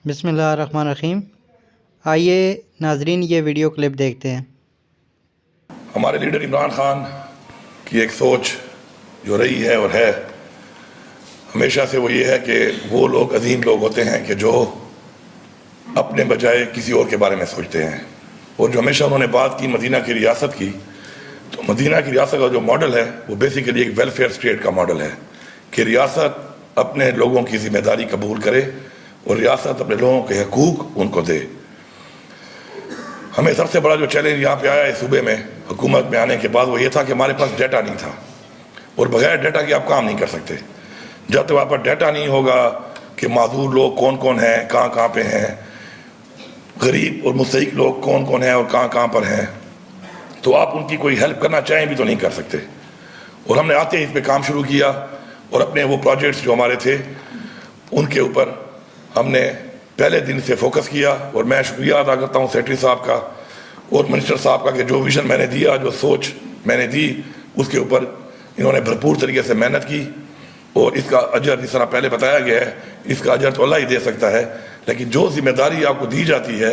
بسم اللہ الرحمن الرحیم۔ آئیے ناظرین یہ ویڈیو کلپ دیکھتے ہیں۔ ہمارے لیڈر عمران خان کی ایک سوچ جو رہی ہے اور ہے ہمیشہ سے، وہ یہ ہے کہ وہ لوگ عظیم لوگ ہوتے ہیں کہ جو اپنے بجائے کسی اور کے بارے میں سوچتے ہیں، اور جو ہمیشہ انہوں نے بات کی مدینہ کی ریاست کی، تو مدینہ کی ریاست کا جو ماڈل ہے وہ بیسیکلی ایک ویلفیئر اسٹیٹ کا ماڈل ہے کہ ریاست اپنے لوگوں کی ذمہ داری قبول کرے اور ریاست اپنے لوگوں کے حقوق ان کو دے۔ ہمیں سب سے بڑا جو چیلنج یہاں پہ آیا ہے صوبے میں حکومت میں آنے کے بعد وہ یہ تھا کہ ہمارے پاس ڈیٹا نہیں تھا، اور بغیر ڈیٹا کے آپ کام نہیں کر سکتے۔ جب تک آپ پر ڈیٹا نہیں ہوگا کہ معذور لوگ کون کون ہیں، کہاں کہاں پہ ہیں، غریب اور مستحق لوگ کون کون ہیں اور کہاں کہاں پر ہیں، تو آپ ان کی کوئی ہیلپ کرنا چاہیں بھی تو نہیں کر سکتے۔ اور ہم نے آتے ہی اس پہ کام شروع کیا، اور اپنے وہ پروجیکٹس جو ہمارے تھے ان کے اوپر ہم نے پہلے دن سے فوکس کیا، اور میں شکریہ ادا کرتا ہوں سیکرٹری صاحب کا اور منسٹر صاحب کا کہ جو ویژن میں نے دیا، جو سوچ میں نے دی، اس کے اوپر انہوں نے بھرپور طریقے سے محنت کی، اور اس کا اجر جس طرح پہلے بتایا گیا ہے اس کا اجر تو اللہ ہی دے سکتا ہے، لیکن جو ذمہ داری آپ کو دی جاتی ہے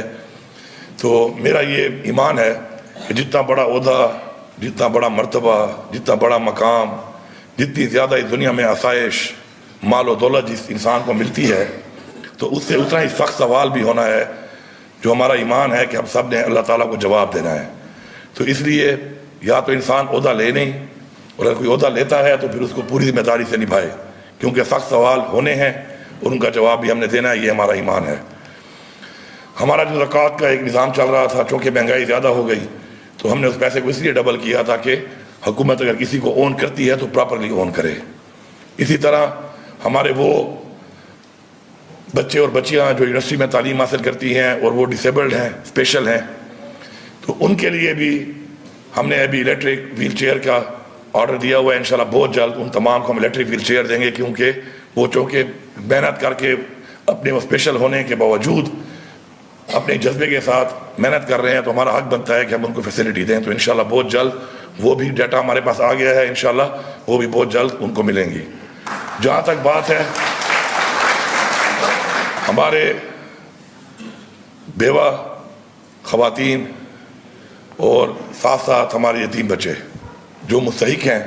تو میرا یہ ایمان ہے کہ جتنا بڑا عہدہ، جتنا بڑا مرتبہ، جتنا بڑا مقام، جتنی زیادہ اس دنیا میں آسائش، مال و دولت جس انسان کو ملتی ہے، تو اس سے اتنا ہی سخت سوال بھی ہونا ہے، جو ہمارا ایمان ہے کہ ہم سب نے اللہ تعالیٰ کو جواب دینا ہے۔ تو اس لیے یا تو انسان عہدہ لے نہیں، اور اگر کوئی عہدہ لیتا ہے تو پھر اس کو پوری ذمہ داری سے نبھائے، کیونکہ سخت سوال ہونے ہیں اور ان کا جواب بھی ہم نے دینا ہے، یہ ہمارا ایمان ہے۔ ہمارا جو زکوٰۃ کا ایک نظام چل رہا تھا، چونکہ مہنگائی زیادہ ہو گئی تو ہم نے اس پیسے کو اس لیے ڈبل کیا تھا کہ حکومت اگر کسی کو اون کرتی ہے تو پراپرلی اون کرے۔ اسی طرح ہمارے وہ بچے اور بچیاں جو یونیورسٹی میں تعلیم حاصل کرتی ہیں اور وہ ڈسیبلڈ ہیں، اسپیشل ہیں، تو ان کے لیے بھی ہم نے ابھی الیکٹرک ویل چیئر کا آرڈر دیا ہوا ہے۔ انشاءاللہ بہت جلد ان تمام کو ہم الیکٹرک ویل چیئر دیں گے، کیونکہ وہ چونکہ محنت کر کے اپنے وہ اسپیشل ہونے کے باوجود اپنے جذبے کے ساتھ محنت کر رہے ہیں، تو ہمارا حق بنتا ہے کہ ہم ان کو فیسلٹی دیں۔ تو انشاءاللہ بہت جلد وہ بھی ڈیٹا ہمارے پاس آ گیا ہے، انشاءاللہ وہ بھی بہت جلد ان کو ملیں گی۔ جہاں تک بات ہے ہمارے بیوہ خواتین اور ساتھ ساتھ ہمارے یتیم بچے جو مستحق ہیں،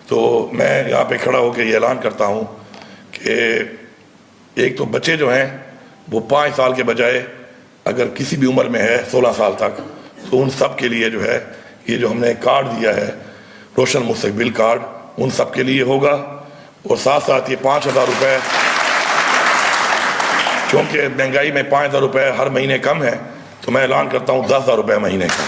تو میں یہاں پہ کھڑا ہو کے یہ اعلان کرتا ہوں کہ ایک تو بچے جو ہیں وہ 5 سال کے بجائے اگر کسی بھی عمر میں ہے 16 سال تک، تو ان سب کے لیے جو ہے یہ جو ہم نے کارڈ دیا ہے روشن مستقبل کارڈ، ان سب کے لیے ہوگا۔ اور ساتھ ساتھ یہ 5,000 روپے، کیونکہ مہنگائی میں 5,000 روپے ہر مہینے کم ہے، تو میں اعلان کرتا ہوں 10,000 روپے مہینے کا۔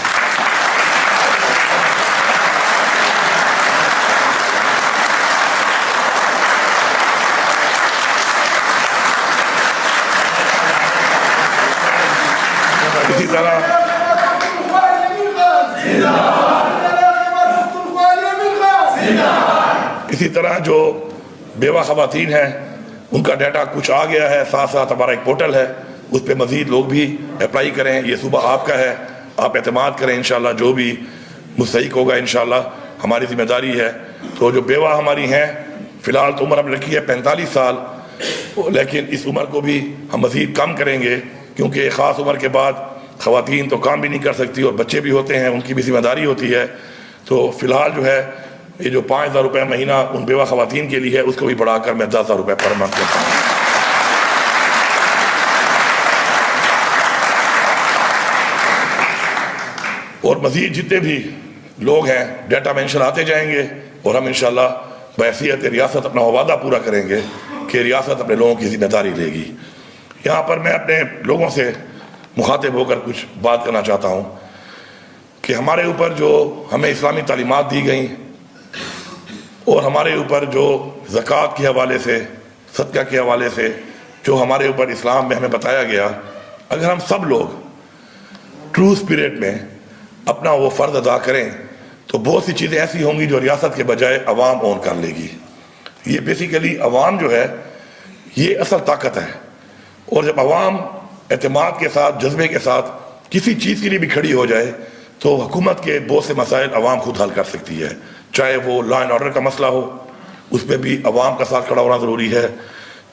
اسی طرح جو بیوہ خواتین ہیں ان کا ڈیٹا کچھ آ گیا ہے، ساتھ ساتھ ہمارا ایک پورٹل ہے، اس پہ مزید لوگ بھی اپلائی کریں۔ یہ صوبہ آپ کا ہے، آپ اعتماد کریں، انشاءاللہ جو بھی مستحق ہوگا انشاءاللہ ہماری ذمہ داری ہے۔ تو جو بیوہ ہماری ہیں، فی الحال تو عمر ہم نے رکھی ہے 45 سال، لیکن اس عمر کو بھی ہم مزید کم کریں گے، کیونکہ ایک خاص عمر کے بعد خواتین تو کام بھی نہیں کر سکتی اور بچے بھی ہوتے ہیں، ان کی بھی ذمہ داری ہوتی ہے۔ تو فی الحال جو ہے یہ جو 5,000 روپے مہینہ ان بیوہ خواتین کے لیے ہے، اس کو بھی بڑھا کر میں 10,000 روپے پر منتھ کرتا ہوں۔ اور مزید جتنے بھی لوگ ہیں ڈیٹا مینشن آتے جائیں گے، اور ہم انشاءاللہ بحیثیت ریاست اپنا وعدہ پورا کریں گے کہ ریاست اپنے لوگوں کی ذمہ داری لے گی۔ یہاں پر میں اپنے لوگوں سے مخاطب ہو کر کچھ بات کرنا چاہتا ہوں کہ ہمارے اوپر جو ہمیں اسلامی تعلیمات دی گئیں، اور ہمارے اوپر جو زکوٰۃ کے حوالے سے، صدقہ کے حوالے سے جو ہمارے اوپر اسلام میں ہمیں بتایا گیا، اگر ہم سب لوگ ٹرو اسپرٹ میں اپنا وہ فرض ادا کریں تو بہت سی چیزیں ایسی ہوں گی جو ریاست کے بجائے عوام اون کر لے گی۔ یہ بیسیکلی عوام جو ہے یہ اصل طاقت ہے، اور جب عوام اعتماد کے ساتھ، جذبے کے ساتھ کسی چیز کے لیے بھی کھڑی ہو جائے تو حکومت کے بہت سے مسائل عوام خود حل کر سکتی ہے، چاہے وہ لا اینڈ آرڈر کا مسئلہ ہو، اس میں بھی عوام کا ساتھ کھڑا ہونا ضروری ہے،